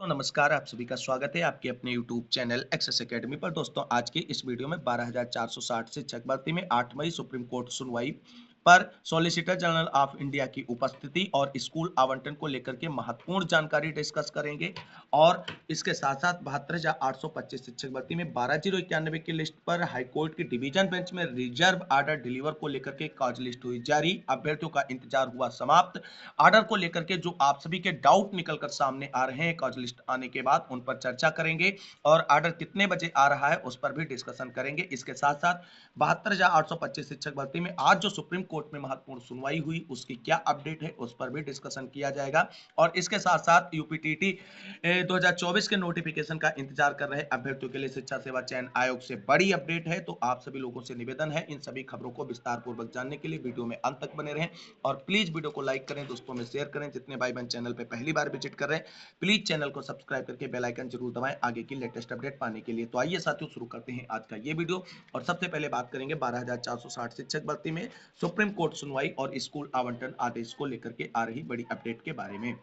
तो नमस्कार, आप सभी का स्वागत है आपके अपने YouTube चैनल एक्सेस एकेडमी पर। दोस्तों, आज की इस वीडियो में 12,460 शिक्षक भर्ती में 8 मई सुप्रीम कोर्ट सुनवाई पर सॉलिसिटर जनरल ऑफ इंडिया की उपस्थिति और स्कूल आवंटन को लेकर के महत्वपूर्ण जानकारी डिस्कस करेंगे। और इसके साथ साथ 72,825 शिक्षक भर्ती में 12,091 की लिस्ट पर हाईकोर्ट की डिवीजन बेंच में रिजर्व आर्डर डिलीवर को लेकर के कॉज लिस्ट हुई जारी, अभ्यर्थियों का इंतजार हुआ समाप्त। आर्डर को लेकर के जो आप सभी के डाउट निकलकर सामने आ रहे हैं कॉज लिस्ट आने के बाद, उन पर चर्चा करेंगे और आर्डर कितने बजे आ रहा है उस पर भी डिस्कशन करेंगे। इसके साथ साथ 72,825 शिक्षक भर्ती में आज जो सुप्रीम कोर्ट में महत्वपूर्ण सुनवाई हुई उसकी क्या अपडेट है उस पर भी डिस्कशन किया जाएगा। और इसके साथ साथ यूपीटीटी 2024 के नोटिफिकेशन का इंतजार कर रहे अभ्यर्थियों के लिए शिक्षा सेवा चयन आयोग से बड़ी अपडेट है। तो आप सभी लोगों से निवेदन है इन सभी खबरों को विस्तार पूर्वक जानने के लिए वीडियो में अंत तक बने रहें और प्लीज वीडियो को लाइक करें, दोस्तों में शेयर करें। जितने भाई बहन चैनल पे पहली बार विजिट कर रहे हैं प्लीज चैनल को सब्सक्राइब करके बेल आइकन जरूर दबाएं आगे की लेटेस्ट अपडेट पाने के लिए। तो आइए साथियों, शुरू करते हैं आज का ये वीडियो। और सबसे पहले बात करेंगे 12,460 शिक्षक भर्ती में सुप्रीम कोर्ट सुनवाई और स्कूल आवंटन आदेश को लेकर के आ रही बड़ी अपडेट के बारे में।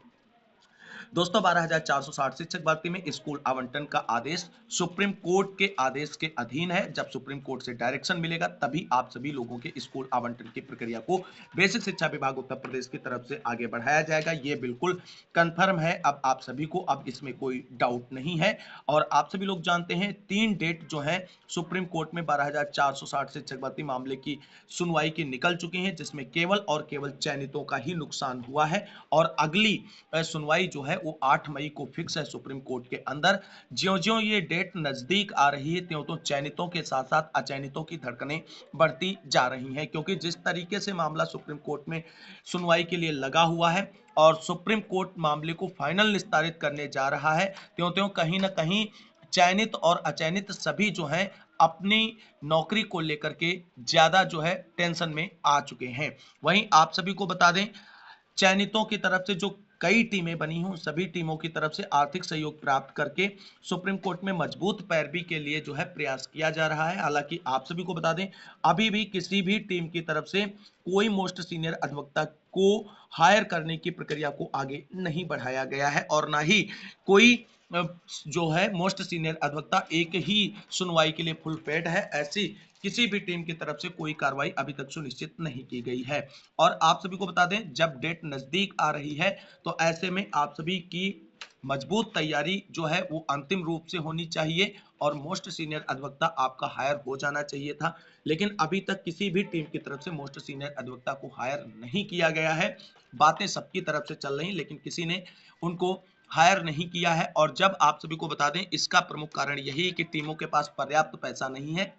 दोस्तों, 12,460 शिक्षक भर्ती में स्कूल आवंटन का आदेश सुप्रीम कोर्ट के आदेश के अधीन है। जब सुप्रीम कोर्ट से डायरेक्शन मिलेगा तभी आप सभी लोगों के स्कूल आवंटन की प्रक्रिया को बेसिक शिक्षा विभाग उत्तर प्रदेश की तरफ से आगे बढ़ाया जाएगा। ये बिल्कुल कंफर्म है अब आप सभी को, अब इसमें कोई डाउट नहीं है। और आप सभी लोग जानते हैं 3 डेट जो है सुप्रीम कोर्ट में 12,460 शिक्षक भर्ती मामले की सुनवाई की निकल चुकी हैं, जिसमें केवल और केवल चयनितों का ही नुकसान हुआ है। और अगली सुनवाई जो है वो 8 मई को फिक्स है सुप्रीम कोर्ट के अंदर। ज्यों-ज्यों ये डेट नजदीक आ रही है त्यों-त्यों चयनितों के साथ-साथ अचयनितों की धड़कनें बढ़ती जा रही हैं, क्योंकि जिस तरीके से मामला सुप्रीम कोर्ट में सुनवाई के लिए लगा हुआ है और सुप्रीम कोर्ट मामले को फाइनल निस्तारित करने जा रहा है, त्यों-त्यों कहीं न कहीं चयनित और अचयनित सभी जो हैं अपनी नौकरी को लेकर के ज्यादा जो है टेंशन में आ चुके हैं। वहीं आप सभी को बता दें, चयनितों की तरफ से जो कई टीमें बनी हों, सभी टीमों की तरफ से आर्थिक सहयोग प्राप्त करके सुप्रीम कोर्ट में मजबूत पैरवी के लिए जो है प्रयास किया जा रहा है। हालांकि आप सभी को बता दें, अभी भी किसी भी टीम की तरफ से कोई मोस्ट सीनियर अधिवक्ता को हायर करने की प्रक्रिया को आगे नहीं बढ़ाया गया है और ना ही कोई जो है मोस्ट सीनियर अधिवक्ता एक ही सुनवाई के लिए फुल पेड है, ऐसी किसी भी टीम की तरफ से कोई कार्रवाई अभी तक सुनिश्चित नहीं की गई है। और आप सभी को बता दें, जब डेट नजदीक आ रही है तो ऐसे में आप सभी की मजबूत तैयारी जो है वो अंतिम रूप से होनी चाहिए और मोस्ट सीनियर अधिवक्ता आपका हायर हो जाना चाहिए था। लेकिन अभी तक किसी भी टीम की तरफ से मोस्ट सीनियर अधिवक्ता को हायर नहीं किया गया है। बातें सबकी तरफ से चल रही, लेकिन किसी ने उनको हायर नहीं किया है। और जब आप सभी को बता दें, इसका प्रमुख कारण यही है कि टीमों के पास पर्याप्त पैसा नहीं है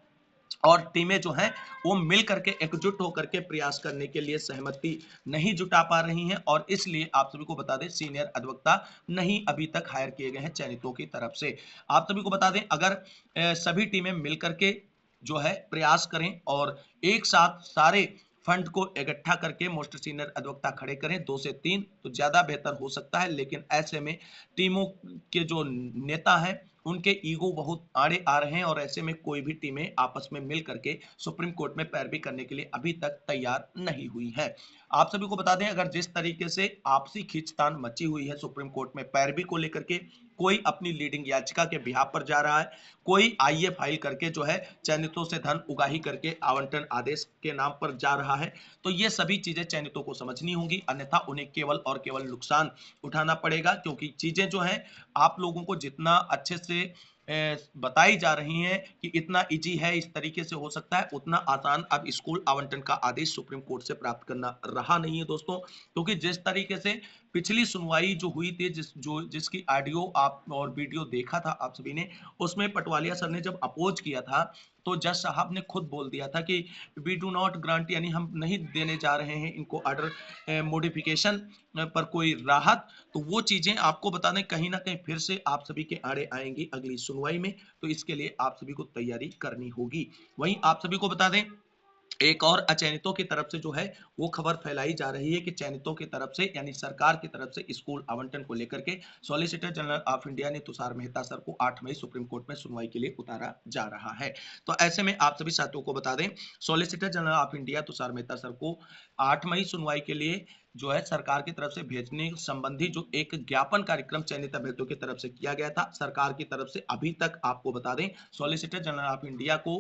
और टीमें जो हैं वो मिल करके एकजुट होकर के प्रयास करने के लिए सहमति नहीं जुटा पा रही हैं। और इसलिए आप सभी को बता दें, सीनियर अधिवक्ता नहीं अभी तक हायर किए गए हैं चयनितों की तरफ से। आप सभी को बता दें, अगर सभी टीमें मिल करके जो है प्रयास करें और एक साथ सारे फंड को इकट्ठा करके मोस्ट सीनियर अधिवक्ता खड़े करें 2 से 3, तो ज्यादा बेहतर हो सकता है। लेकिन ऐसे में टीमों के जो नेता हैं उनके ईगो बहुत आड़े आ रहे हैं और ऐसे में कोई भी टीमें आपस में मिल करके सुप्रीम कोर्ट में पैरवी करने के लिए अभी तक तैयार नहीं हुई है। आप सभी को बता दें, अगर जिस तरीके से आपसी खींचतान मची हुई है सुप्रीम कोर्ट में पैरवी को लेकर के, कोई अपनी लीडिंग याचिका के बिहाफ पर जा रहा है, कोई आईए फाइल करके जो है चयनितों से धन उगाही करके आवंटन आदेश के नाम पर जा रहा है, तो ये सभी चीजें चयनितों को समझनी होंगी, अन्यथा उन्हें केवल और केवल नुकसान उठाना पड़ेगा। क्योंकि चीजें जो हैं आप लोगों को जितना अच्छे से बताई जा रही हैं कि इतना इजी है, इस तरीके से हो सकता है, उतना आसान अब स्कूल आवंटन का आदेश सुप्रीम कोर्ट से प्राप्त करना रहा नहीं है दोस्तों। क्योंकि जिस तरीके से पिछली सुनवाई जो हुई थी, जिसकी ऑडियो आप और वीडियो देखा था आप सभी ने, उसमें पटवालिया सर ने जब अपोज किया था तो जज साहब ने खुद बोल दिया था कि वी डू नॉट ग्रांट, यानी हम नहीं देने जा रहे हैं इनको ऑर्डर मॉडिफिकेशन पर कोई राहत। तो वो चीजें आपको बता दें कहीं ना कहीं फिर से आप सभी के आड़े आएंगी अगली सुनवाई में, तो इसके लिए आप सभी को तैयारी करनी होगी। वहीं आप सभी को बता दें, एक और अचयनितों की तरफ से जो है वो खबर फैलाई जा रही है कि चयनितों की तरफ से यानी सरकार की तरफ से स्कूल आवंटन को लेकर के सॉलिसिटर जनरल ऑफ इंडिया ने तुषार मेहता सर को 8 मई सुप्रीम कोर्ट में सुनवाई के लिए उतारा जा रहा है। तो ऐसे में आप सभी साथियों को बता दें, solicitor general of India Tushar Mehta sir को 8 मई सुनवाई के लिए जो है सरकार की तरफ से भेजने संबंधी जो एक ज्ञापन कार्यक्रम चयनित अभ्यर्थियों की तरफ से किया गया था, सरकार की तरफ से अभी तक आपको बता दें सॉलिसिटर जनरल ऑफ इंडिया को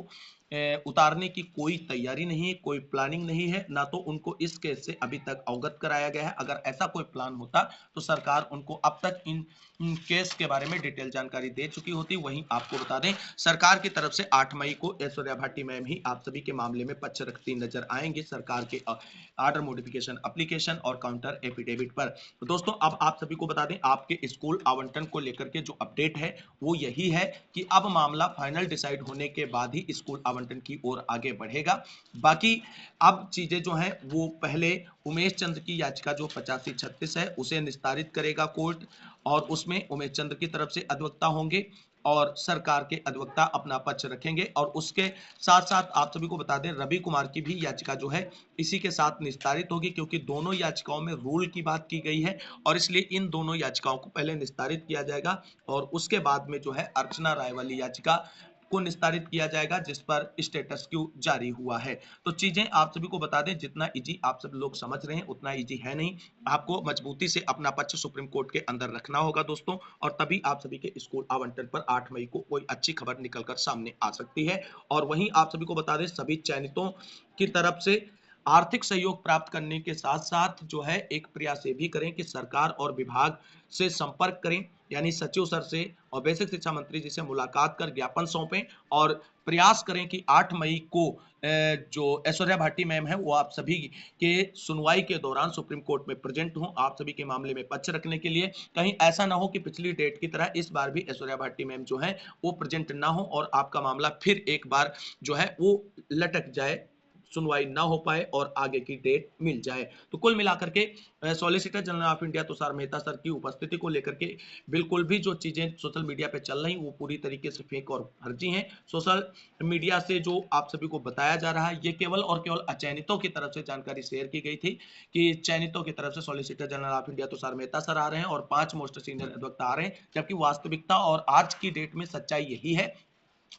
उतारने की कोई तैयारी नहीं है, कोई प्लानिंग नहीं है, ना तो उनको इस केस से अभी तक अवगत कराया गया है। अगर ऐसा कोई प्लान होता तो सरकार उनको अब तक इन केस के बारे में डिटेल जानकारी दे चुकी होती। वहीं आपको बता दें सरकार की तरफ से 8 मई को ऐश्वर्या भाटी मैम ही आप सभी के मामले में पक्ष रखती नजर आएंगे सरकार के आर्डर मॉडिफिकेशन एप्लीकेशन और काउंटर एफिडेविट पर। तो दोस्तों अब आप सभी को बता दें आपके स्कूल आवंटन को लेकर के जो अपडेट है वो यही है कि अब मामला फाइनल डिसाइड होने के बाद ही स्कूल आवंटन की ओर आगे बढ़ेगा। बाकी अब चीजें जो हैं वो पहले उमेश चंद्र की याचिका जो 8536 है उसे निस्तारित करेगा कोर्ट, और उसमें उमेश चंद्र की तरफ से अधिवक्ता होंगे और सरकार के अधिवक्ता अपना पक्ष रखेंगे। और उसके साथ साथ आप सभी को बता दें रवि कुमार की भी याचिका जो है इसी के साथ निस्तारित होगी, क्योंकि दोनों याचिकाओं में रूल की बात की गई है और इसलिए इन दोनों याचिकाओं को पहले निस्तारित किया जाएगा और उसके बाद में जो है अर्चना राय वाली याचिका को निस्तारित किया जाएगा जिस पर स्टेटस क्यू जारी हुआ है। तो चीजें आप सभी को बता दें जितना इजी आप सब लोग समझ रहे हैं उतना इजी है नहीं, आपको मजबूती से अपना पक्ष सुप्रीम कोर्ट के अंदर रखना होगा दोस्तों, और तभी आप सभी के स्कूल आवंटन पर 8 मई को कोई अच्छी खबर निकलकर सामने आ सकती है। और वहीं आप सभी को बता दें सभी चयनितों की तरफ से आर्थिक सहयोग प्राप्त करने के साथ साथ जो है एक प्रयास ये भी करें कि सरकार और विभाग से संपर्क करें, यानी सचिव सर से और बेसिक शिक्षा मंत्री जी से मुलाकात कर ज्ञापन सौंपें और प्रयास करें कि 8 मई को जो ऐश्वर्या भाटी मैम है वो आप सभी के सुनवाई के दौरान सुप्रीम कोर्ट में प्रेजेंट हों आप सभी के मामले में पक्ष रखने के लिए। कहीं ऐसा ना हो कि पिछली डेट की तरह इस बार भी ऐश्वर्या भाटी मैम जो है वो प्रेजेंट ना हो और आपका मामला फिर एक बार जो है वो लटक जाए, सुनवाई ना हो पाए और आगे की डेट मिल जाए। तो कुल मिलाकर के solicitor general of India Tushar Mehta sir की उपस्थिति को लेकर के बिल्कुल भी जो चीजें सोशल मीडिया पे चल रही वो पूरी तरीके से फेक और फर्जी हैं। सोशल मीडिया से जो आप सभी को बताया जा रहा है ये केवल और केवल अचयनितों की तरफ से जानकारी शेयर की गई थी कि चयनितों की तरफ से solicitor general of India Tushar Mehta sir आ रहे हैं और 5 मोस्ट सीनियर अधिवक्ता आ रहे हैं, जबकि वास्तविकता और आज की डेट में सच्चाई यही है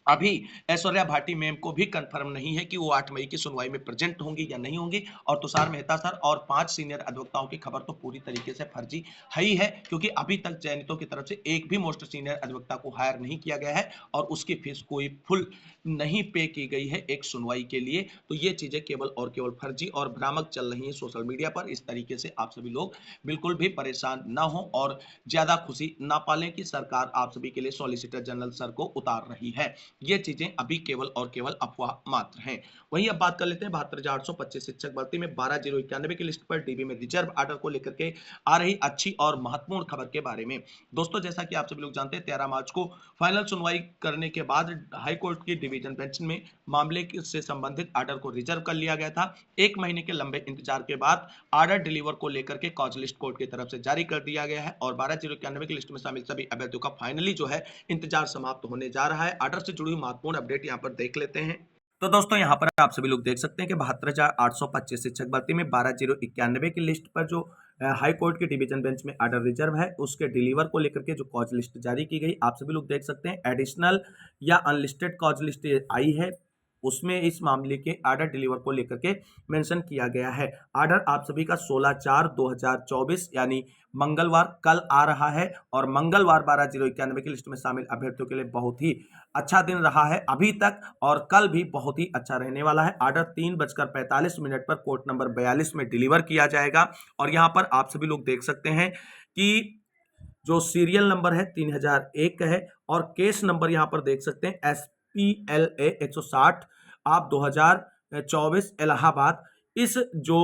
अभी ऐश्वर्या भाटी मैम को भी कंफर्म नहीं है कि वो 8 मई की सुनवाई में प्रेजेंट होंगी या नहीं होंगी, और तुषार मेहता सर और 5 सीनियर अधिवक्ताओं की खबर तो पूरी तरीके से फर्जी है ही है, क्योंकि अभी तक चयनितों की तरफ से एक भी मोस्ट सीनियर अधिवक्ता को हायर नहीं किया गया है और उसकी फीस कोई फुल नहीं पे की गई है एक सुनवाई के लिए। तो ये चीजें केवल और केवल फर्जी और भ्रामक चल रही है सोशल मीडिया पर। इस तरीके से आप सभी लोग बिल्कुल भी परेशान ना हो और ज्यादा खुशी ना पालें कि सरकार आप सभी के लिए सॉलिसिटर जनरल सर को उतार रही है। ये चीजें अभी केवल और केवल अफवाह मात्र हैं। वहीं अब बात कर लेते हैं 72,825 शिक्षक भर्ती में 12,091 की लिस्ट पर डीबी में रिजर्व आर्डर को लेकर के आ रही अच्छी और महत्वपूर्ण खबर के बारे में। दोस्तों जैसा कि आप सभी लोग जानते हैं 13 मार्च को फाइनल सुनवाई करने के बाद हाई कोर्ट की डिवीजन बेंच में मामले से संबंधित आर्डर को रिजर्व कर लिया गया था। 1 महीने के लंबे इंतजार के बाद आर्डर डिलीवर को लेकर के कॉज लिस्ट कोर्ट की तरफ से जारी कर दिया गया है और 12,091 की लिस्ट में शामिल सभी अभ्यर्थियों का फाइनली जो है इंतजार समाप्त होने जा रहा है। आर्डर से जुड़ी हुई महत्वपूर्ण अपडेट यहाँ पर देख लेते हैं। तो दोस्तों यहाँ पर आप सभी लोग देख सकते हैं कि 72,825 शिक्षक भर्ती में 12,091 की लिस्ट पर जो हाई कोर्ट के डिवीजन बेंच में आर्डर रिजर्व है उसके डिलीवर को लेकर के जो कॉज लिस्ट जारी की गई आप सभी लोग देख सकते हैं। एडिशनल या अनलिस्टेड कॉज लिस्ट आई है, उसमें इस मामले के आर्डर डिलीवर को लेकर के मेंशन किया गया है। आर्डर आप सभी का 16/4/2024 यानी मंगलवार कल आ रहा है और मंगलवार 12,091 की लिस्ट में शामिल अभ्यर्थियों के लिए बहुत ही अच्छा दिन रहा है अभी तक और कल भी बहुत ही अच्छा रहने वाला है। आर्डर 3:45 पर कोर्ट नंबर 42 में डिलीवर किया जाएगा और यहाँ पर आप सभी लोग देख सकते हैं कि जो सीरियल नंबर है 3001 है और केस नंबर यहाँ पर देख सकते हैं SPLA 160 आप 2024 इलाहाबाद। इस जो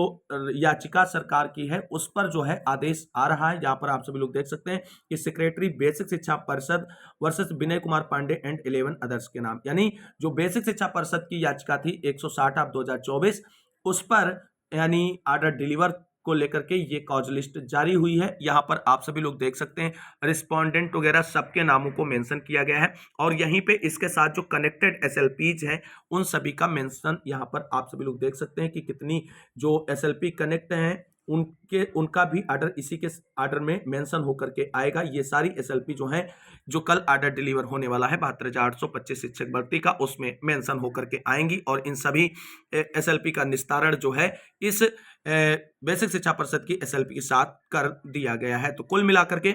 याचिका सरकार की है उस पर जो है आदेश आ रहा है। यहाँ पर आप सभी लोग देख सकते हैं कि secretary basic Shiksha Parishad versus Vinay Kumar Pandey and 11 others के नाम, यानी जो बेसिक शिक्षा परिषद की याचिका थी 160 आप 2024 उस पर यानी आर्डर डिलीवर को लेकर के ये कॉज लिस्ट जारी हुई है। यहाँ पर आप सभी लोग देख सकते हैं रिस्पोंडेंट वगैरह सबके नामों को मेंशन किया गया है और यहीं पे इसके साथ जो कनेक्टेड SLPs हैं उन सभी का मेंशन यहाँ पर आप सभी लोग देख सकते हैं कि कितनी जो SLP कनेक्ट हैं उनका भी आर्डर इसी के आर्डर में मेंशन होकर के आएगा। ये सारी एसएलपी जो है, जो कल आर्डर डिलीवर होने वाला है 72,825 शिक्षक भर्ती का, उसमें मेंशन होकर के आएंगी और इन सभी एसएलपी का निस्तारण जो है इस बेसिक शिक्षा परिषद की एसएलपी के साथ कर दिया गया है। तो कुल मिलाकर के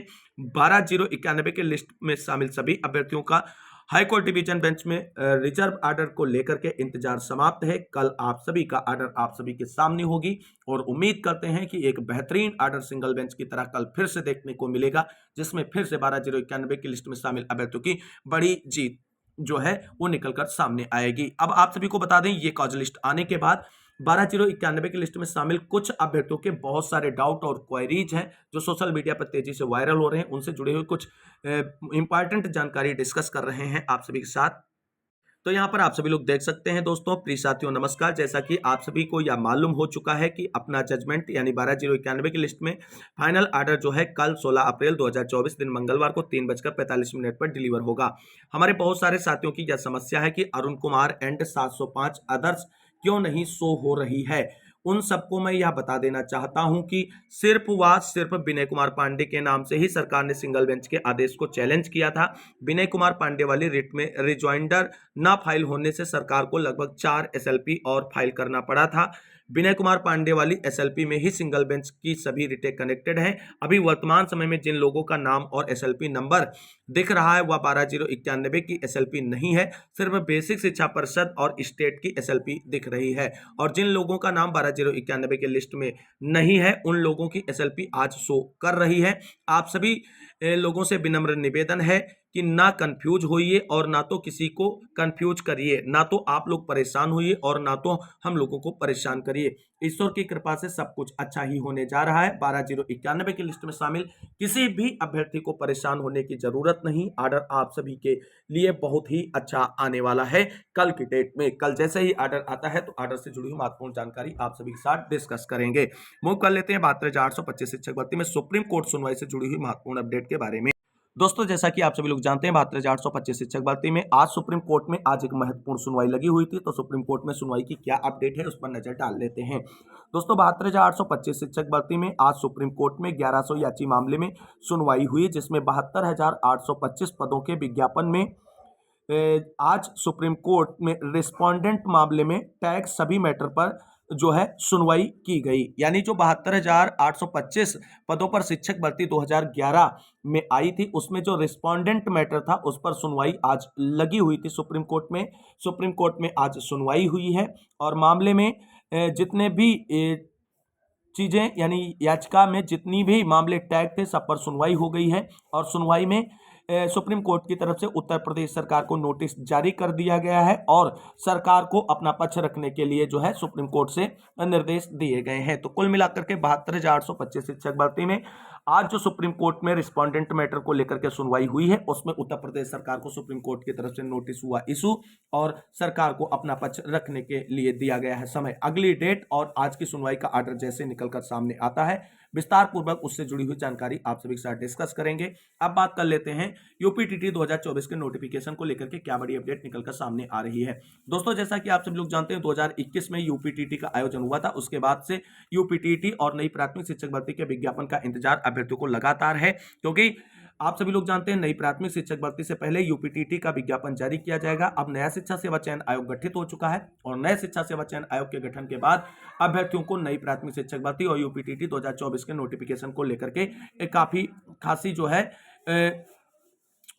12,091 के लिस्ट में शामिल सभी अभ्यर्थियों का हाईकोर्ट डिवीजन बेंच में रिजर्व आर्डर को लेकर के इंतजार समाप्त है। कल आप सभी का आर्डर आप सभी के सामने होगी और उम्मीद करते हैं कि एक बेहतरीन आर्डर सिंगल बेंच की तरह कल फिर से देखने को मिलेगा, जिसमें फिर से 12,091 की लिस्ट में शामिल अभ्यर्थियों की बड़ी जीत जो है वो निकलकर सामने आएगी। अब आप सभी को बता दें, ये कॉज लिस्ट आने के बाद 12,091 की लिस्ट में शामिल कुछ अभ्यर्थियों के बहुत सारे डाउट और क्वेरीज हैं जो सोशल मीडिया पर तेजी से वायरल हो रहे हैं। उनसे जुड़े हुए कुछ इंपॉर्टेंट जानकारी डिस्कस कर रहे हैं आप सभी के साथ। तो यहाँ पर आप सभी लोग देख सकते हैं दोस्तों। प्रिय साथियों नमस्कार। जैसा कि आप सभी को यह मालूम हो चुका है कि अपना जजमेंट यानी 12,091 की लिस्ट में फाइनल आर्डर जो है कल 16 अप्रैल 2024 दिन मंगलवार को 3:45 पर डिलीवर होगा। हमारे बहुत सारे साथियों की यह समस्या है कि अरुण कुमार एंड 705 अदर्स क्यों नहीं शो हो रही है। उन सबको मैं यह बता देना चाहता हूं कि सिर्फ व सिर्फ विनय कुमार पांडे के नाम से ही सरकार ने सिंगल बेंच के आदेश को चैलेंज किया था। विनय कुमार पांडे वाली रिट में रिजॉइंडर ना फाइल होने से सरकार को लगभग 4 एसएलपी और फाइल करना पड़ा था। विनय कुमार पांडे वाली एसएलपी में ही सिंगल बेंच की सभी रिटें कनेक्टेड हैं। अभी वर्तमान समय में जिन लोगों का नाम और एसएलपी नंबर दिख रहा है वह 12,091 की एसएलपी नहीं है, सिर्फ बेसिक शिक्षा परिषद और स्टेट की एसएलपी दिख रही है। और जिन लोगों का नाम 12,091 के लिस्ट में नहीं है उन लोगों की एसएलपी आज शो कर रही है। आप सभी लोगों से विनम्र निवेदन है कि ना कंफ्यूज होइए और ना तो किसी को कंफ्यूज करिए, ना तो आप लोग परेशान होइए और ना तो हम लोगों को परेशान करिए। ईश्वर की कृपा से सब कुछ अच्छा ही होने जा रहा है। 12,091 की लिस्ट में शामिल किसी भी अभ्यर्थी को परेशान होने की जरूरत नहीं। आर्डर आप सभी के लिए बहुत ही अच्छा आने वाला है कल की डेट में। कल जैसे ही आर्डर आता है तो आर्डर से जुड़ी हुई महत्वपूर्ण जानकारी आप सभी के साथ डिस्कस करेंगे। मूव कर लेते हैं 72,825 शिक्षक भर्ती में सुप्रीम कोर्ट सुनवाई से जुड़ी हुई महत्वपूर्ण अपडेट के बारे में। दोस्तों जैसा कि आप सभी लोग जानते हैं 72,825 शिक्षक भर्ती में आज सुप्रीम कोर्ट में आज एक महत्वपूर्ण सुनवाई लगी हुई थी। तो सुप्रीम कोर्ट में सुनवाई की क्या अपडेट है उस पर नजर डाल लेते हैं। दोस्तों 72,825 शिक्षक भर्ती में आज सुप्रीम कोर्ट में 1100 याची मामले में सुनवाई हुई, जिसमें 72,825 पदों के विज्ञापन में आज सुप्रीम कोर्ट में रिस्पोंडेंट मामले में टैग सभी मैटर पर जो है सुनवाई की गई। यानी जो 72,825 पदों पर शिक्षक भर्ती 2011 में आई थी उसमें जो रिस्पोंडेंट मैटर था उस पर सुनवाई आज लगी हुई थी सुप्रीम कोर्ट में। सुप्रीम कोर्ट में आज सुनवाई हुई है और मामले में जितने भी चीजें यानी याचिका में जितनी भी मामले टैग थे सब पर सुनवाई हो गई है। और सुनवाई में सुप्रीम कोर्ट की तरफ से उत्तर प्रदेश सरकार को नोटिस जारी कर दिया गया है और सरकार को अपना पक्ष रखने के लिए जो है सुप्रीम कोर्ट से निर्देश दिए गए हैं। तो कुल मिलाकर के 72,825 शिक्षक भर्ती में आज जो सुप्रीम कोर्ट में रिस्पोंडेंट मैटर को लेकर के सुनवाई हुई है उसमें उत्तर प्रदेश सरकार को सुप्रीम कोर्ट की तरफ से नोटिस हुआ इशू और सरकार को अपना पक्ष रखने के लिए दिया गया है समय। अगली डेट और आज की सुनवाई का आर्डर जैसे निकलकर सामने आता है विस्तार पूर्वक उससे जुड़ी हुई जानकारी आप सभी के साथ डिस्कस करेंगे। अब बात कर लेते हैं यूपीटीटी 2024 के नोटिफिकेशन को लेकर के क्या बड़ी अपडेट निकलकर सामने आ रही है। दोस्तों जैसा कि आप सभी लोग जानते हैं 2021 में यूपीटीटी का आयोजन हुआ था, उसके बाद से यूपीटीटी और नई प्राथमिक शिक्षक भर्ती के विज्ञापन का इंतजार अभ्यर्थियों को लगातार है, क्योंकि आप सभी लोग जानते हैं नई प्राथमिक शिक्षक भर्ती से पहले यूपीटीटी का विज्ञापन जारी किया जाएगा। अब नया शिक्षा सेवा चयन आयोग गठित हो चुका है और नए शिक्षा सेवा चयन आयोग के गठन के बाद अभ्यर्थियों को नई प्राथमिक शिक्षक भर्ती और यूपीटीटी 2024 के नोटिफिकेशन को लेकर के काफी खासी जो है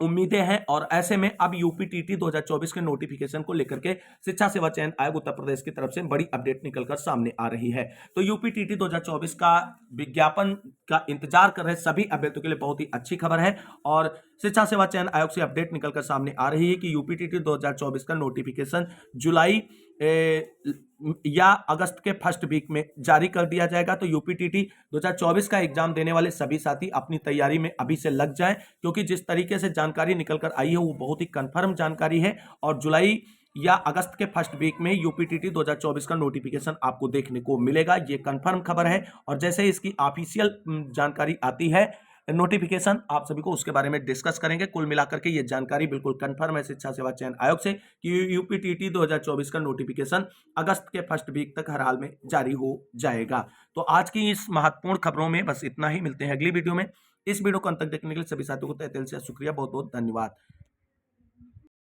उम्मीदें हैं। और ऐसे में अब यूपीटीटी 2024 के नोटिफिकेशन को लेकर के शिक्षा सेवा चयन आयोग उत्तर प्रदेश की तरफ से बड़ी अपडेट निकलकर सामने आ रही है। तो यूपीटीटी 2024 का विज्ञापन का इंतजार कर रहे सभी अभ्यर्थियों के लिए बहुत ही अच्छी खबर है और शिक्षा सेवा चयन आयोग से अपडेट निकलकर सामने आ रही है कि यूपीटीटी 2024 का नोटिफिकेशन जुलाई या अगस्त के फर्स्ट वीक में जारी कर दिया जाएगा। तो यूपीटीटी 2024 का एग्जाम देने वाले सभी साथी अपनी तैयारी में अभी से लग जाएं, क्योंकि जिस तरीके से जानकारी निकलकर आई है वो बहुत ही कंफर्म जानकारी है और जुलाई या अगस्त के फर्स्ट वीक में यूपीटीटी 2024 का नोटिफिकेशन आपको देखने को मिलेगा। ये कंफर्म खबर है और जैसे इसकी ऑफिशियल जानकारी आती है नोटिफिकेशन आप सभी को उसके बारे में डिस्कस करेंगे। कुल मिलाकर के ये जानकारी बिल्कुल कंफर्म है शिक्षा सेवा चयन आयोग से कि यूपीटीटी 2024 का नोटिफिकेशन अगस्त के फर्स्ट वीक तक हर हाल में जारी हो जाएगा। तो आज की इस महत्वपूर्ण खबरों में बस इतना ही। मिलते हैं अगली वीडियो में। इस वीडियो को अंत तक देखने के लिए सभी साथियों को तहे दिल से शुक्रिया, बहुत बहुत धन्यवाद।